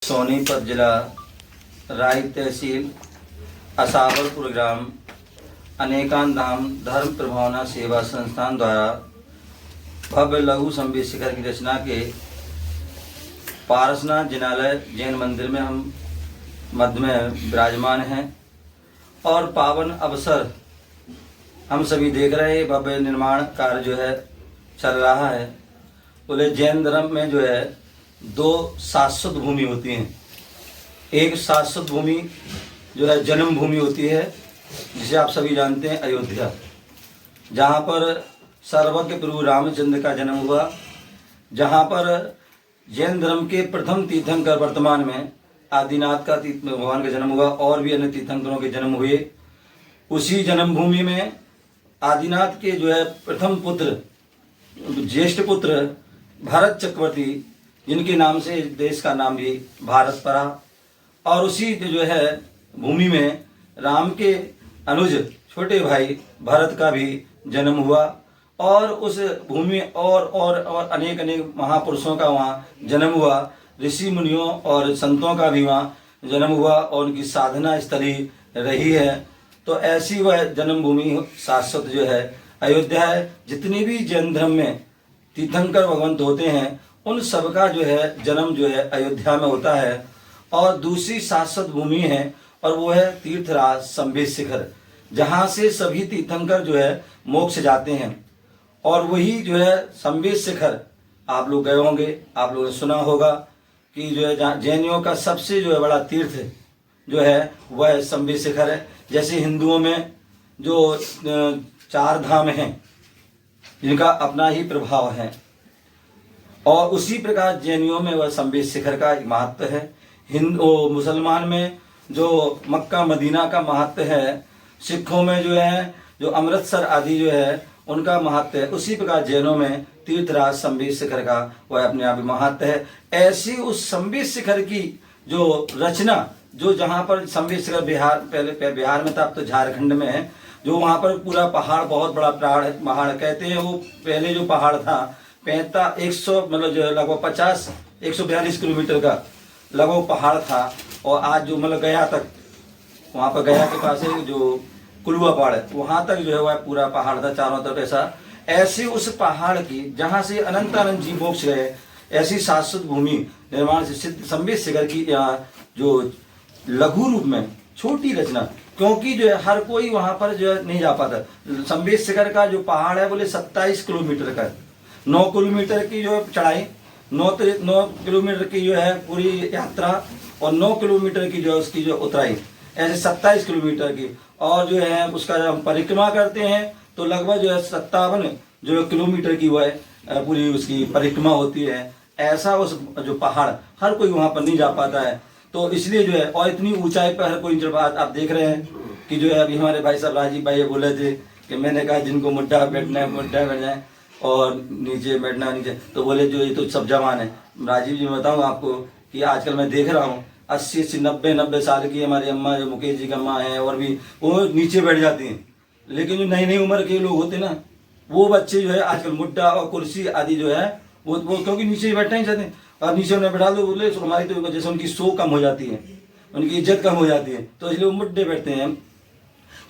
सोनीपत जिला राय तहसील असावरपुर ग्राम अनेकांत धाम धर्म प्रभावना सेवा संस्थान द्वारा भव्य लघु संगीत शिखर की रचना के पारसनाथ जिनालय जैन मंदिर में हम मध्य में विराजमान हैं और पावन अवसर हम सभी देख रहे हैं। भव्य निर्माण कार्य जो है चल रहा है। बोले जैन धर्म में जो है दो शाश्वत भूमि होती हैं। एक शाश्वत भूमि जो है जन्म भूमि होती है, जिसे आप सभी जानते हैं अयोध्या, जहाँ पर सर्वज्ञ प्रभु रामचंद्र का जन्म हुआ, जहाँ पर जैन धर्म के प्रथम तीर्थंकर वर्तमान में आदिनाथ का भगवान का जन्म हुआ और भी अन्य तीर्थंकरों के जन्म हुए। उसी जन्मभूमि में आदिनाथ के जो है प्रथम पुत्र ज्येष्ठ पुत्र भरत चक्रवर्ती, जिनके नाम से इस देश का नाम भी भारत पड़ा, और उसी जो है भूमि में राम के अनुज छोटे भाई भरत का भी जन्म हुआ। और उस भूमि और अनेक महापुरुषों का वहाँ जन्म हुआ, ऋषि मुनियों और संतों का भी वहाँ जन्म हुआ और उनकी साधना स्थली रही है। तो ऐसी वह जन्मभूमि शाश्वत जो है अयोध्या है। जितनी भी जैन धर्म में तीर्थंकर भगवंत होते हैं, उन सबका जो है जन्म जो है अयोध्या में होता है। और दूसरी शाश्वत भूमि है और वो है तीर्थराज संबित शिखर, जहाँ से सभी तीर्थंकर जो है मोक्ष जाते हैं। और वही जो है संबित शिखर आप लोग गए होंगे, आप लोगों ने सुना होगा कि जो है जैनियों का सबसे जो है बड़ा तीर्थ जो है वह संबित शिखर है। जैसे हिंदुओं में जो चार धाम हैं, जिनका अपना ही प्रभाव है, और उसी प्रकार जैनियों में वह संबित शिखर का महत्व है। मुसलमान में जो मक्का मदीना का महत्व है, सिखों में जो है जो अमृतसर आदि जो है उनका महत्व है, उसी प्रकार जैनों में तीर्थराज संबित शिखर का वह अपने आप महत्व है। ऐसी उस संबित शिखर की जो रचना, जो जहाँ पर संबित शिखर पहले बिहार में था, अब तो झारखंड में है, जो वहाँ पर पूरा पहाड़ बहुत बड़ा पहाड़ कहते हैं। वो पहले जो पहाड़ था 100 मतलब जो लगभग 142 किलोमीटर का लगभग पहाड़ था। और आज जो मतलब गया तक, वहाँ पर गया के पास है जो कुलुआ पहाड़ है, वहाँ तक जो है वह पूरा पहाड़ था चारों तरफ। ऐसी उस पहाड़ की जहाँ से अनंत जीव मोक्ष गए, ऐसी शाश्वत भूमि निर्माण से सिद्ध संबित शिखर की यहाँ जो लघु रूप में छोटी रचना, क्योंकि जो है हर कोई वहां पर जो है नहीं जा पाता। संबित शिखर का जो पहाड़ है बोले 27 किलोमीटर का, 9 किलोमीटर की जो है चढ़ाई, 9 किलोमीटर की जो है पूरी यात्रा, और 9 किलोमीटर की जो है उसकी जो उतराई, ऐसे 27 किलोमीटर की। और जो है उसका जब हम परिक्रमा करते हैं तो लगभग जो है 57 जो किलोमीटर की वह पूरी उसकी परिक्रमा होती है। ऐसा उस जो पहाड़ हर कोई वहां पर नहीं जा पाता है, तो इसलिए जो है, और इतनी ऊंचाई पर हर कोई जब आप देख रहे हैं कि जो है अभी हमारे भाई साहब राजीव भाई बोले थे कि मैंने कहा जिनको मुड्ढा बैठना है मुड्ढा बैठ जाए और नीचे बैठना नीचे, तो बोले जो ये तो सब जवान है। राजीव जी मैं बताऊँ आपको कि आजकल मैं देख रहा हूँ 80 90 साल की हमारी अम्मा, जो मुकेश जी की अम्मा है, और भी वो नीचे बैठ जाती हैं। लेकिन जो नई उम्र के लोग होते ना, वो बच्चे जो है आजकल मुड्ढा और कुर्सी आदि जो है वो क्योंकि नीचे बैठना ही चाहते हैं, और नीचे उन्हें बैठा दो बोले तो हमारी तो जैसे उनकी शो कम हो जाती है, उनकी इज्जत कम हो जाती है, तो इसलिए वो मुड्ढे बैठते हैं।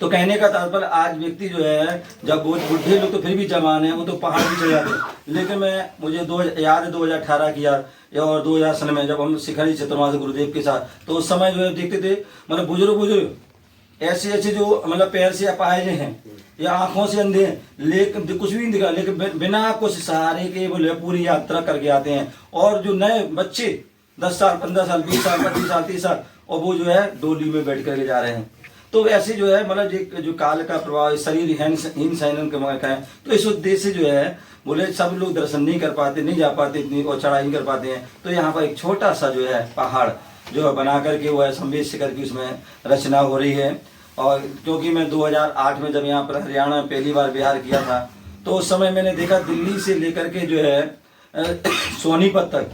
तो कहने का तात्पर्य आज व्यक्ति जो है, जब वो बुढ़े लोग तो फिर भी जवान है, वो तो पहाड़ भी चले जाते हैं। लेकिन मुझे याद है 2018 की और 2000 सन में जब हम शिखरी चतुर्मास गुरुदेव के साथ, तो उस समय जो है देखते थे मतलब बुजुर्ग ऐसे जो मतलब पैर से अपाहिज हैं या आंखों से अंधे हैं, लेकिन कुछ भी नहीं दिखा, लेकिन बिना कुछ सहारे के बोले पूरी यात्रा करके आते हैं। और जो नए बच्चे 10 साल 15 साल 20 साल 25 साल 30 साल, और वो जो है डोली में बैठ करके जा रहे हैं। तो ऐसे जो है मतलब जो काल का प्रभाव, शरीर हीन का है, तो इस उद्देश्य से जो है बोले सब लोग दर्शन नहीं कर पाते, नहीं जा पाते इतनी, और चढ़ाई नहीं कर पाते हैं। तो यहाँ पर एक छोटा सा जो है पहाड़ जो है बना करके वो है संबित शिखर की उसमें रचना हो रही है। और क्योंकि मैं 2008 में जब यहाँ पर हरियाणा में पहली बार बिहार किया था, तो उस समय मैंने देखा दिल्ली से लेकर के जो है सोनीपत तक,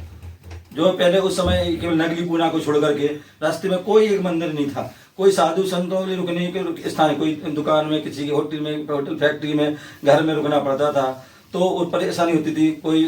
जो पहले उस समय केवल नगली पूना को छोड़ करके रास्ते में कोई एक मंदिर नहीं था, कोई साधु संतों के रुकने के स्थान, कोई दुकान में, किसी की होटल फैक्ट्री में, घर में रुकना पड़ता था। तो परेशानी होती थी, कोई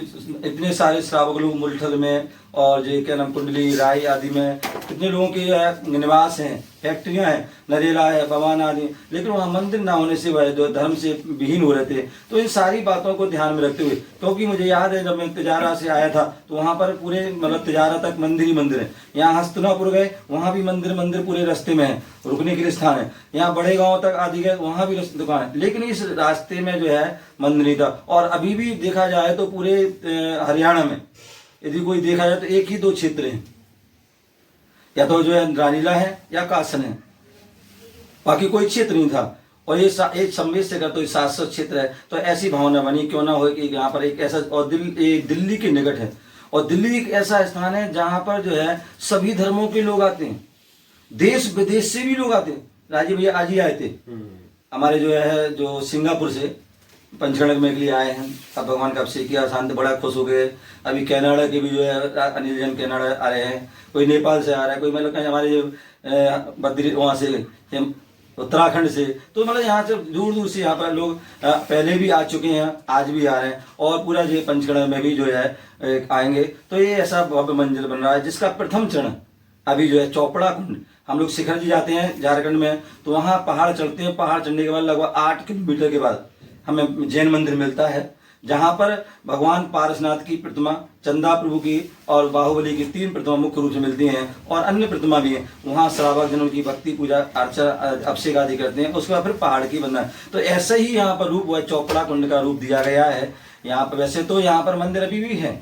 इतने सारे श्रावक लोग मुलठल में और जो क्या नाम कुंडली राय आदि में कितने लोगों के निवास हैं, फैक्ट्रियां हैं, नरेला है, भवान आदि, लेकिन वहाँ मंदिर ना होने से वह जो धर्म से विहीन हो रहे थे। तो इन सारी बातों को ध्यान में रखते हुए, क्योंकि मुझे याद है जब मैं तिजारा से आया था तो वहाँ पर पूरे मतलब तिजारा तक मंदिर ही मंदिर है। यहाँ हस्तनापुर गए, वहाँ भी मंदिर पूरे रास्ते में है, रुकने के लिए स्थान है। यहाँ बड़े गाँव तक आदि गए, वहाँ भी दुकान है, लेकिन इस रास्ते में जो है मंदिर नहीं था। और अभी भी देखा जाए तो पूरे हरियाणा में यदि कोई देखा जाए तो एक ही दो क्षेत्र हैं, या तो जो है रानीला है या कासन है, बाकी कोई क्षेत्र नहीं था। और ये एक संवेद से कर तो शाश्वत क्षेत्र है। तो ऐसी भावना बनी, क्यों ना हो कि यहाँ पर एक ऐसा, और दिल्ली के निकट है, और दिल्ली एक ऐसा स्थान है जहाँ पर जो है सभी धर्मों के लोग आते हैं, देश विदेश से भी लोग आते हैं। राजीव भैया आज ही आए थे हमारे जो है जो सिंगापुर से पंचगढ़ में के लिए आए हैं। अब भगवान का अभिषेक किया, शांत बड़ा खुश हो गए। अभी कनाडा के भी जो है अनिल जैन कनाडा आ रहे हैं, कोई नेपाल से आ रहा है, कोई मतलब हमारे जो बद्री वहाँ से उत्तराखंड से, तो मतलब यहाँ से दूर दूर से यहाँ पर लोग पहले भी आ चुके हैं, आज भी आ रहे हैं, और पूरा जो पंचगढ़ में भी जो है आएंगे। तो ये ऐसा भव्य मंदिर बन रहा है जिसका प्रथम चरण अभी जो है चौपड़ा कुंड। हम लोग शिखर जी जाते हैं झारखंड में, तो वहाँ पहाड़ चढ़ते हैं, पहाड़ चढ़ने के बाद लगभग 8 किलोमीटर के बाद हमें जैन मंदिर मिलता है, जहाँ पर भगवान पारसनाथ की प्रतिमा, चंदा प्रभु की और बाहुबली की 3 प्रतिमा मुख्य रूप से मिलती हैं, और अन्य प्रतिमा भी हैं। वहाँ श्रावक जनों की भक्ति पूजा अर्चना अभिषेक आदि करते हैं। उसके बाद फिर पहाड़ की बंधन। तो ऐसे ही यहाँ पर रूप हुआ, चौपड़ा कुंड का रूप दिया गया है यहाँ पर। वैसे तो यहाँ पर मंदिर अभी भी है।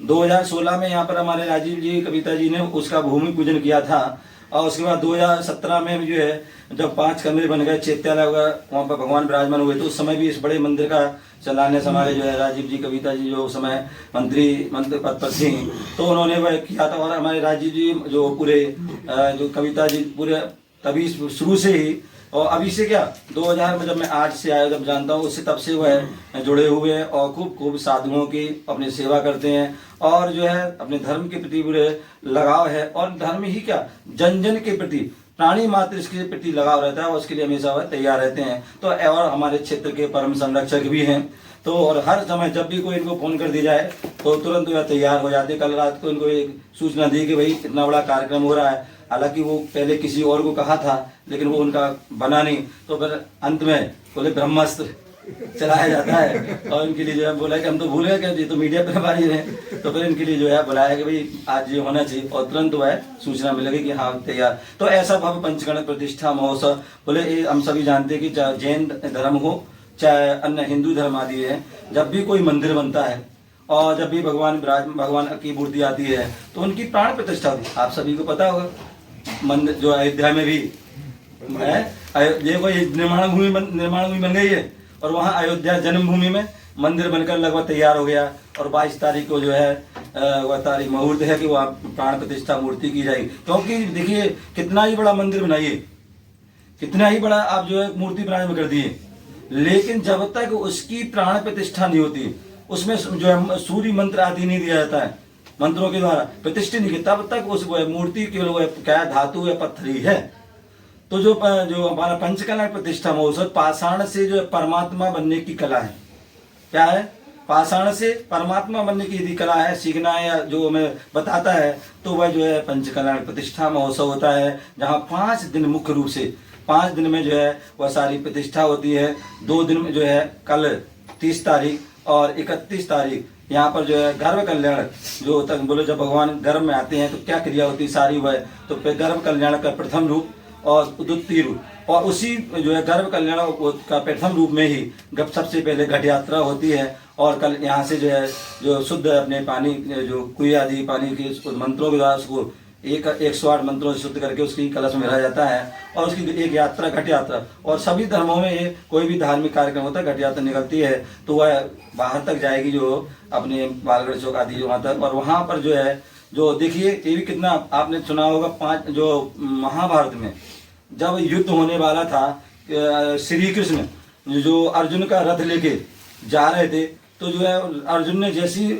2016 में यहाँ पर हमारे राजीव जी कविता जी ने उसका भूमि पूजन किया था, और उसके बाद 2017 में जो है जब 5 कमरे बन गए, चैत्यालय होगा, वहाँ पर भगवान विराजमान हुए, तो उस समय भी इस बड़े मंदिर का चलाने से हमारे जो है राजीव जी कविता जी जो उस समय मंत्री पद पर थी, तो उन्होंने वह किया था। और हमारे राजीव जी जो पूरे जो कविता जी पूरे तभी शुरू से ही, और अभी से क्या 2000 में जब मैं आज से आया जब जानता हूँ, उससे तब से वह जुड़े हुए हैं, और खूब साधुओं की अपनी सेवा करते हैं, और जो है अपने धर्म के प्रति पूरे लगाव है। और धर्म ही क्या, जन जन के प्रति, प्राणी मात्र इसके प्रति लगाव रहता है, और उसके लिए हमेशा वह तैयार रहते हैं। तो और हमारे क्षेत्र के परम संरक्षक भी हैं, तो और हर समय जब भी कोई इनको फोन कर दिया जाए तो तुरंत वह तैयार हो जाते। कल रात को इनको एक सूचना दी कि भाई इतना बड़ा कार्यक्रम हो रहा है, हालांकि वो पहले किसी और को कहा था, लेकिन वो उनका बना नहीं, तो फिर अंत में बोले ब्रह्मास्त्र चलाया जाता है, और इनके लिए जो है बोला कि हम तो भूल गए कि ये तो मीडिया पर बारी रहे, तो फिर इनके लिए जो है बुलाया कि भाई आज ये होना चाहिए, और तुरंत वह सूचना मिलेगी कि हाँ तैयार। तो ऐसा भव्य पंचगण प्रतिष्ठा महोत्सव, बोले हम सभी जानते हैं कि चाहे जैन धर्म हो चाहे अन्य हिंदू धर्म आदि है, जब भी कोई मंदिर बनता है और जब भी भगवान की मूर्ति आती है तो उनकी प्राण प्रतिष्ठा होती है। आप सभी को पता होगा, मंदिर जो अयोध्या में भी है, ये कोई निर्माण भूमि बन गई है, और वहाँ अयोध्या जन्मभूमि में मंदिर बनकर लगभग तैयार हो गया, और 22 तारीख को जो है वह तारीख मुहूर्त है कि वह प्राण प्रतिष्ठा मूर्ति की जाएगी। क्योंकि देखिए कितना ही बड़ा मंदिर बनाइए, कितना ही बड़ा आप जो है मूर्ति बनाने कर दिए, लेकिन जब तक उसकी प्राण प्रतिष्ठा नहीं होती, उसमें जो है सूर्य मंत्र आदि नहीं दिया जाता है, मंत्रों के द्वारा प्रतिष्ठित नहीं, तब तक उस मूर्ति केवल क्या धातु या पत्थर ही है। तो जो हमारा पंचकला प्रतिष्ठा महोत्सव पाषाण से जो परमात्मा बनने की कला है, क्या है, पाषाण से परमात्मा बनने की यदि कला है सीखना है, या जो हमें बताता है, तो वह जो है पंचकला प्रतिष्ठा महोत्सव होता है, जहाँ 5 दिन मुख्य रूप से 5 दिन में जो है वह सारी प्रतिष्ठा होती है। 2 दिन में जो है कल 30 तारीख और 31 तारीख यहाँ पर जो है गर्भ कल्याण, जो तक बोले जब भगवान गर्भ में आते हैं तो क्या क्रिया होती है सारी वह, तो गर्भ कल्याण का प्रथम रूप और द्वितीय रूप, और उसी जो है गर्भ कल्याण का प्रथम रूप में ही सबसे पहले घट यात्रा होती है। और कल यहाँ से जो है जो शुद्ध अपने पानी जो कुएं आदि पानी के मंत्रों के द्वारा उसको 108 मंत्रों से शुद्ध करके उसकी कलश में रखा जाता है, और उसकी एक यात्रा घट यात्रा, और सभी धर्मों में ये कोई भी धार्मिक कार्यक्रम होता है घट यात्रा निकलती है, तो वह बाहर तक जाएगी जो अपने बालगढ़ चौक आदि वहाँ तक। और वहाँ पर जो है जो देखिए ये भी कितना आपने सुना होगा, 5 जो महाभारत में जब युद्ध होने वाला था, श्री कृष्ण जो अर्जुन का रथ लेके जा रहे थे, तो जो है अर्जुन ने जैसी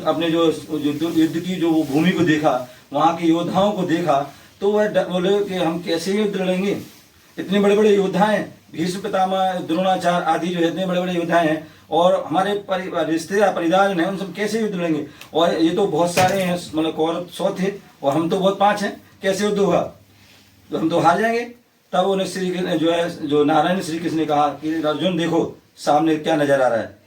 अपने जो युद्ध की जो भूमि को देखा, वहाँ के योद्धाओं को देखा, तो वह बोले कि हम कैसे युद्ध लड़ेंगे, इतने बड़े बड़े योद्धा हैं, भीष्म पितामह, द्रोणाचार्य आदि जो है इतने बड़े बड़े योद्धा हैं, और हमारे रिश्तेदार परिवार हैं, हम सब कैसे युद्ध लड़ेंगे? और ये तो बहुत सारे हैं, मतलब कौरव 100 थे और हम तो बहुत 5 हैं, कैसे युद्ध होगा? तो हम तो हार जाएंगे। तब उन्हें श्री जो है जो नारायण श्री कृष्ण ने कहा कि अर्जुन देखो सामने क्या नजर आ रहा है।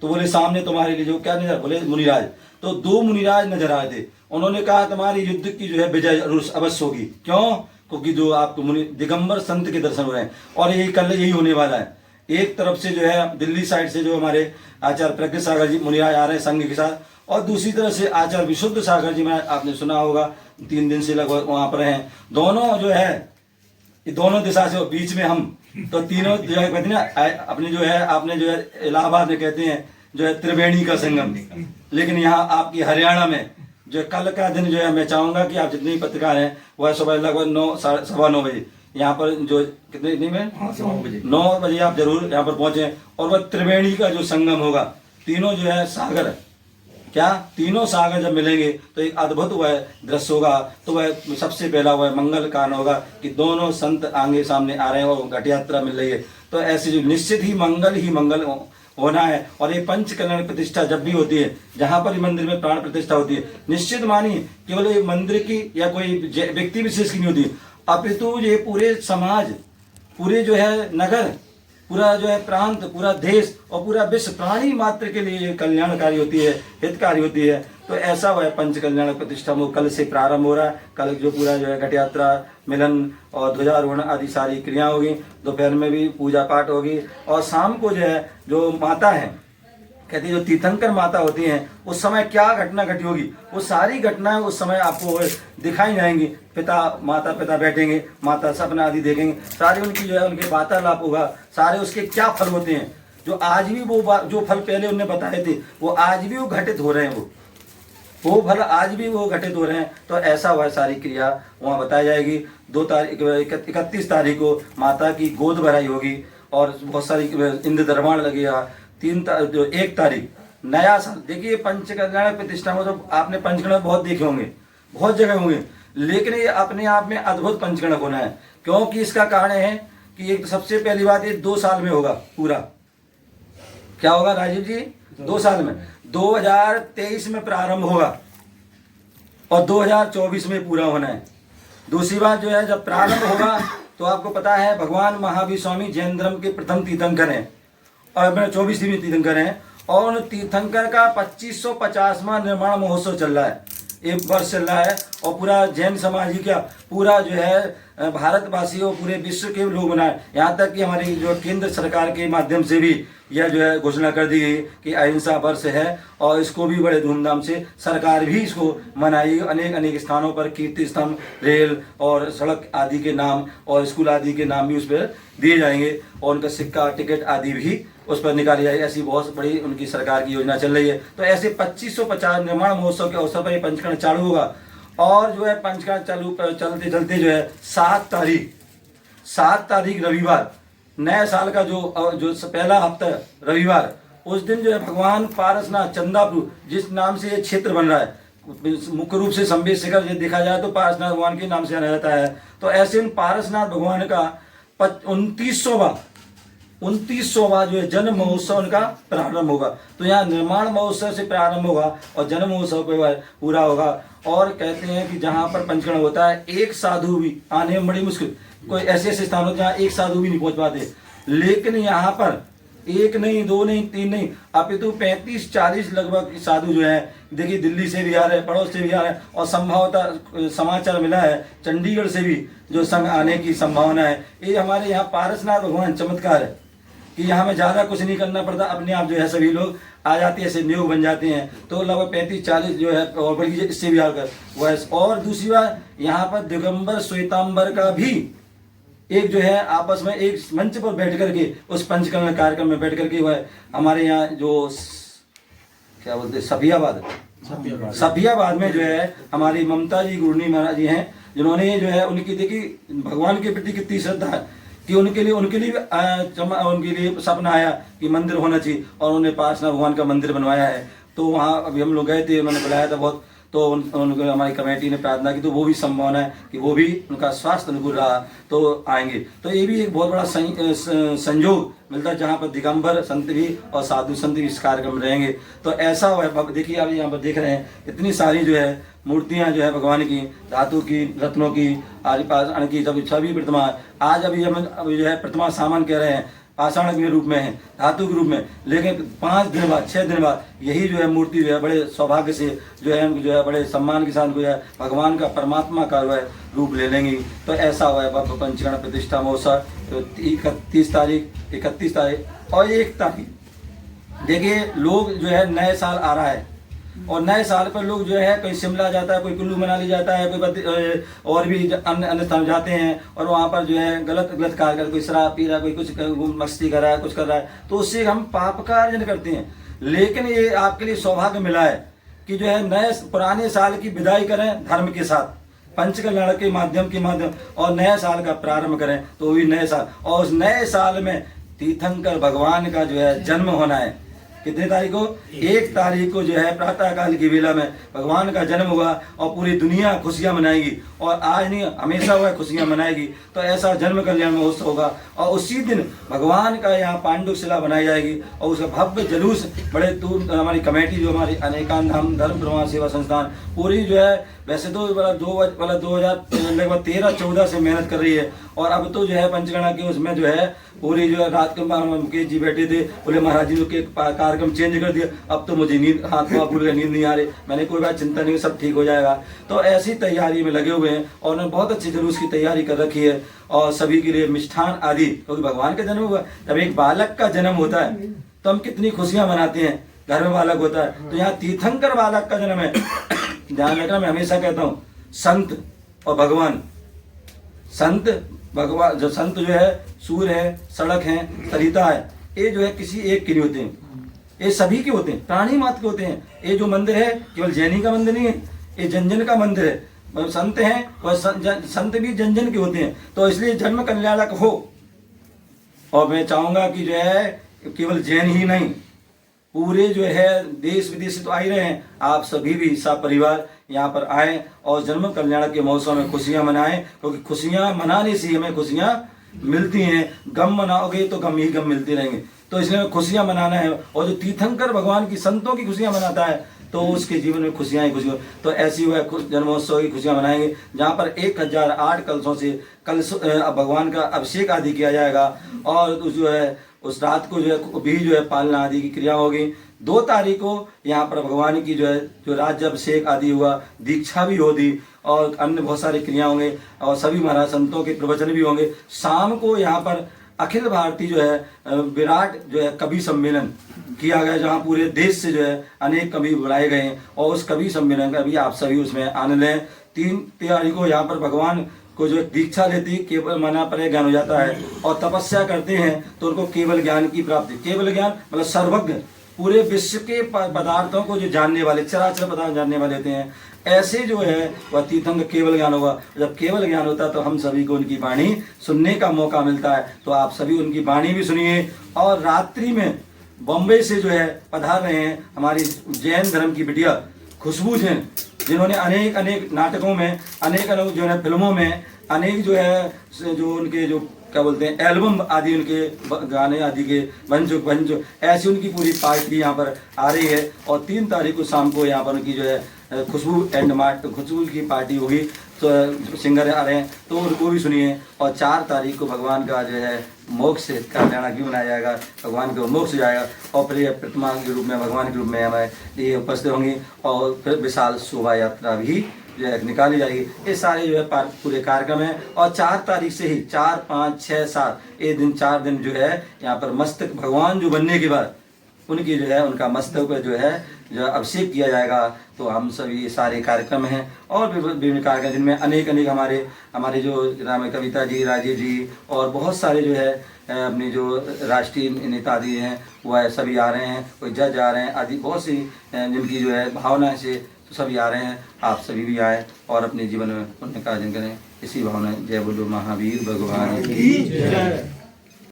तो बोले सामने तुम्हारे लिए जो क्या नजर, बोले मुनिराज। तो 2 मुनिराज नजर आए थे। उन्होंने कहा तुम्हारी युद्ध की जो है विजय अवश्य होगी। क्यों? क्योंकि जो आपको मुनि दिगंबर संत के दर्शन हो रहे हैं, और यही कल यही होने वाला है। एक तरफ से जो है दिल्ली साइड से जो हमारे आचार्य प्रज्ञ सागर जी मुनिराज आ रहे हैं संघ के साथ, और दूसरी तरफ से आचार्य विशुद्ध सागर जी, में आपने सुना होगा 3 दिन से लगभग वहां पर हैं। दोनों जो है ये दोनों दिशा से, बीच में हम, तो तीनों जो है कहते हैं ना अपने जो है आपने जो है इलाहाबाद में कहते हैं जो है त्रिवेणी का संगम, लेकिन यहाँ आपकी हरियाणा में जो कल का दिन जो है मैं चाहूंगा कि आप जितने भी पत्रकार हैं वह सुबह लगभग 9 बजे यहाँ पर जो कितने में 9 बजे आप जरूर यहाँ पर पहुंचे, और वह त्रिवेणी का जो संगम होगा, तीनों जो है सागर, क्या तीनों सागर जब मिलेंगे तो एक अद्भुत वह दृश्य होगा। तो वह सबसे पहला वह मंगल कारण होगा कि दोनों संत आगे सामने आ रहे हैं और घट यात्रा मिल रही है। तो ऐसे जो निश्चित ही मंगल होना है। और ये पंच कल्याण प्रतिष्ठा जब भी होती है, जहां पर मंदिर में प्राण प्रतिष्ठा होती है, निश्चित मानिए केवल ये मंदिर की या कोई व्यक्ति विशेष की नहीं होती, अपितु ये पूरे समाज, पूरे जो है नगर, पूरा जो है प्रांत, पूरा देश और पूरा विश्व प्राणी मात्र के लिए कल्याणकारी होती है, हितकारी होती है। तो ऐसा वह पंच कल्याण प्रतिष्ठा वो कल से प्रारंभ हो रहा है। कल जो पूरा जो है घट यात्रा, मिलन और ध्वजारोहण आदि सारी क्रिया होगी। दोपहर में भी पूजा पाठ होगी, और शाम को जो है जो माता है, कहती है जो तीर्थंकर माता होती हैं, उस समय क्या घटना घटी होगी, वो सारी घटनाएं उस समय आपको दिखाई जाएंगी। माता पिता बैठेंगे, माता सपना आदि देखेंगे, सारी उनकी जो है उनके वार्तालाप होगा, सारे उसके क्या फल होते हैं, जो आज भी वो जो फल पहले उन्होंने बताए थे वो आज भी वो घटित हो रहे हैं, वो फल आज भी वो घटित हो रहे हैं। तो ऐसा वह सारी क्रिया वहाँ बताई जाएगी। 31 तारीख को माता की गोद भराई होगी, और बहुत सारी इंद्र दरबार लगेगा। 1 तारीख नया साल। देखिए पंचकल्याण प्रतिष्ठा में तो आपने पंचकर्ण बहुत देखे होंगे, बहुत जगह होंगे, लेकिन ये अपने आप में अद्भुत पंचकर्ण होना है। क्योंकि इसका कारण है कि एक सबसे पहली बात, ये 2 साल में होगा पूरा। क्या होगा राजीव जी? 2 साल में। 2023 में प्रारंभ होगा और 2024 में पूरा होना है। दूसरी बात जो है, जब प्रारंभ होगा तो आपको पता है भगवान महावीर स्वामी जैन धर्म के प्रथम तीर्थंकर हैं, और 24वीं तीर्थंकर हैं, और उन तीर्थंकर का 2550वां निर्माण महोत्सव चल रहा है, एक वर्ष चल रहा है। और पूरा जैन समाज ही क्या, पूरा जो है भारतवासी और पूरे विश्व के लोग बनाए। यहाँ तक कि हमारी जो केंद्र सरकार के माध्यम से भी यह जो है घोषणा कर दी गई कि अहिंसा वर्ष है, और इसको भी बड़े धूमधाम से सरकार भी इसको मनाएगी। अनेक स्थानों पर कीर्ति स्तंभ, रेल और सड़क आदि के नाम और स्कूल आदि के नाम भी उस पर दिए जाएंगे, और उनका सिक्का टिकट आदि भी उस पर निकाली जाएगी। ऐसी बहुत बड़ी उनकी सरकार की योजना चल रही है। तो ऐसे 2550 निर्माण महोत्सव के अवसर पर ये पंचकर्ण चालू होगा। और जो है पंचकर्ण चलते चलते जो है 7 तारीख रविवार, नए साल का जो पहला हफ्ता रविवार, उस दिन जो है भगवान पारसनाथ चंदापुर, जिस नाम से ये क्षेत्र बन रहा है, मुख्य रूप से संबेद शिखर देखा जाए तो पारसनाथ भगवान के नाम से जाना जाता है। तो ऐसे इन पारसनाथ भगवान का 29वां जो है जन्म महोत्सव उनका प्रारंभ होगा। तो यहाँ निर्माण महोत्सव से प्रारंभ होगा और जन्म महोत्सव पे पूरा होगा। और कहते हैं कि जहाँ पर पंचकर्ण होता है, एक साधु भी आने में बड़ी मुश्किल, कोई ऐसे स्थान होते हैं जहाँ एक साधु भी नहीं पहुंच पाते, लेकिन यहाँ पर 1 नहीं 2 नहीं 3 नहीं, अपितु 35-40 लगभग साधु जो है, देखिए दिल्ली से भी आ रहे हैं, पड़ोस से भी आ रहे हैं, और संभवतः समाचार मिला है चंडीगढ़ से भी जो संघ आने की संभावना है। ये हमारे यहाँ पारसनाथ भगवान चमत्कार है कि यहाँ में ज़्यादा कुछ नहीं करना पड़ता, अपने आप जो है सभी लोग आ जाते हैं, ऐसे नियोग बन जाते हैं। तो लगभग 35-40 जो है, और बल्कि इससे भी आकर वह। और दूसरी बात, यहाँ पर दिगंबर श्वेतांबर का भी एक जो है आपस में एक मंच पर बैठ करके, उस पंचकर्ण कार्यक्रम में बैठ करके वह हमारे यहाँ जो क्या बोलते हैं सफियाबाद में जो है हमारी ममता जी गुरनी महाराज जी हैं, जिन्होंने जो है उनकी देखी भगवान के प्रति कितनी श्रद्धा है कि उनके लिए सपना आया कि मंदिर होना चाहिए, और उन्होंने पारसनाथ भगवान का मंदिर बनवाया है। तो वहाँ अभी हम लोग गए थे, उन्होंने बुलाया था बहुत। तो उनको हमारी कमेटी ने प्रार्थना की, तो वो भी संभावना है कि वो भी उनका स्वास्थ्य अनुकूल रहा तो आएंगे। तो ये भी एक बहुत बड़ा संयोग मिलता है जहाँ पर दिगंबर संत भी और साधु संत भी इस कार्यक्रम रहेंगे। तो ऐसा हुआ, देखिए आप यहाँ पर देख रहे हैं इतनी सारी जो है मूर्तियां जो है भगवान की, धातु की, रत्नों की, आदि की, सभी प्रतिमा आज अभी हम जो है प्रतिमा सामान कह रहे हैं पाषाण के रूप में है, धातु के रूप में, लेकिन 5 दिन बाद 6 दिन बाद यही जो है मूर्ति जो है बड़े सौभाग्य से जो है बड़े सम्मान के साथ जो है भगवान का परमात्मा का जो है रूप ले लेंगी। तो ऐसा हुआ है बाबा पंचगण प्रतिष्ठा महोत्सव। तो 31 तारीख और 1 तारीख देखिए लोग जो है नए साल आ रहा है और नए साल पर लोग जो है कोई शिमला जाता है, कोई कुल्लू मनाली जाता है, कोई और भी अन्य स्थान जाते हैं और वहाँ पर जो है गलत कार्य कर, कोई शराब पी रहा है, कोई कुछ मस्ती कर रहा है, कुछ कर रहा है, तो उससे हम पाप का अर्जन करते हैं। लेकिन ये आपके लिए सौभाग्य मिला है कि जो है नए पुराने साल की विदाई करें धर्म के साथ, पंचकल्याण के माध्यम और नए साल का प्रारंभ करें, तो भी नए साल। और उस नए साल में तीर्थंकर भगवान का जो है जन्म होना है। कितने तारीख को? 1 तारीख को जो है प्रातः काल की वेला में भगवान का जन्म हुआ और पूरी दुनिया खुशियां मनाएगी और आज नहीं हमेशा हुआ खुशियां मनाएगी। तो ऐसा जन्म कल्याण महोत्सव होगा और उसी दिन भगवान का यहाँ पांडु शिला बनाई जाएगी और उसका भव्य जुलूस बड़े दूर हमारी कमेटी जो हमारी अनेकांत धाम धर्म प्रवाह सेवा संस्थान पूरी जो है वैसे तो 2013-14 से मेहनत कर रही है और अब तो जो है पंचगणा के उसमें जो है पूरी जो है रात को मुकेश जी बैठे थे, बोले महाराज जी के कार्यक्रम चेंज कर दिया, अब तो मुझे नींद हाथ में भूल गए, नींद नहीं आ रही। मैंने कोई बात चिंता नहीं, सब ठीक हो जाएगा। तो ऐसी तैयारी में लगे हुए हैं और उन्होंने बहुत अच्छी जुलूस की तैयारी कर रखी है और सभी के लिए मिष्ठान आदि, क्योंकि भगवान का जन्म हुआ। जब एक बालक का जन्म होता है तो हम कितनी खुशियां मनाते हैं, घर में बालक होता है। तो यहाँ तीर्थंकर बालक का जन्म है। ध्यान रखना, मैं हमेशा कहता हूँ संत और भगवान, संत भगवान जो संत जो है सूर्य है, सड़क है, सरिता है, ये जो है किसी एक के नहीं होते हैं, ये सभी के होते हैं, प्राणी मात्र के होते हैं। ये जो मंदिर है केवल जैनी का मंदिर नहीं है, ये जन जन का मंदिर है। संत हैं और संत भी जन जन के होते हैं। तो इसलिए जन्म कल्याणक हो। और मैं चाहूंगा कि जो है केवल जैन ही नहीं, पूरे जो है देश विदेश से तो आ ही रहे हैं, आप सभी भी सब परिवार यहाँ पर आए और जन्म कल्याण के मौसम में खुशियां मनाएं, क्योंकि खुशियां मनाने से हमें खुशियां मिलती हैं। गम मनाओगे तो गम ही गम मिलते रहेंगे। तो इसलिए खुशियां मनाना है और जो तीर्थंकर भगवान की संतों की खुशियां मनाता है तो उसके जीवन में खुशियां ही खुशियां। तो ऐसी हुआ जन्मोत्सव की खुशियां मनाएंगे, जहाँ पर 1008 कलशों से भगवान का अभिषेक आदि किया जाएगा और जो है उस रात को जो है भी जो है पालना आदि की क्रिया होगी। 2 तारीख को यहाँ पर भगवान की जो है जो राज्याभिषेक आदि हुआ, दीक्षा भी होगी और अन्य बहुत सारी क्रिया होंगे और सभी महाराज संतों के प्रवचन भी होंगे। शाम को यहाँ पर अखिल भारतीय जो है विराट जो है कवि सम्मेलन किया गया, जहाँ पूरे देश से जो है अनेक कवि बुलाए गए हैं और उस कवि सम्मेलन का भी आप सभी उसमें आनंद लें। 3 तारीख को यहाँ पर भगवान को जो दीक्षा लेती केवल मना पर ज्ञान हो जाता है और तपस्या करते हैं तो उनको केवल ज्ञान की प्राप्ति। केवल ज्ञान मतलब सर्वज्ञ, पूरे विश्व के पदार्थों को जो जानने वाले, चराचर पदार्थ जानने वाले होते हैं, ऐसे जो है वह तीर्थंकर केवल ज्ञान होगा। जब केवल ज्ञान होता है तो हम सभी को उनकी वाणी सुनने का मौका मिलता है। तो आप सभी उनकी वाणी भी सुनिए। और रात्रि में बॉम्बे से जो है पधार रहे हैं हमारी जैन धर्म की बिटिया खुशबू जैन, जिन्होंने अनेक नाटकों में, अनेक जो है फिल्मों में, अनेक जो है जो उनके जो क्या बोलते हैं एल्बम आदि, उनके गाने आदि के बन चुके ऐसी उनकी पूरी पार्टी यहाँ पर आ रही है। और 3 तारीख को शाम को यहाँ पर उनकी जो है खुशबू की पार्टी होगी, तो सिंगर आ रहे हैं तो उनको भी सुनिए। और 4 तारीख को भगवान का जो है मोक्ष कल्याण क्यों मनाया जाएगा, भगवान को मोक्ष जाएगा और फिर प्रतिमा के रूप में, भगवान के रूप में हमारे ये उपस्थित होंगी और फिर विशाल शोभा यात्रा भी जो है निकाली जाएगी। ये सारे जो है पूरे कार्यक्रम है। और 4 तारीख से ही 4, 5, 6, 7 ये दिन 4 दिन जो है यहाँ पर मस्तक भगवान जो बनने के बाद उनकी जो है उनका मस्तक पर जो है जो अभिषेक किया जाएगा। तो हम सभी ये सारे कार्यक्रम हैं और विभिन्न कार्यक्रम जिनमें अनेक हमारे जो राम कविता जी, राजीव जी और बहुत सारे जो है अपनी जो राष्ट्रीय नेता आदि हैं वह सभी आ रहे हैं, कोई जज आ रहे हैं आदि, बहुत सी जिनकी जो है भावना से तो सभी आ रहे हैं। आप सभी भी आए और अपने जीवन में पुण्य का अर्जन करें। इसी भावना जय बोलो महावीर भगवान की जय।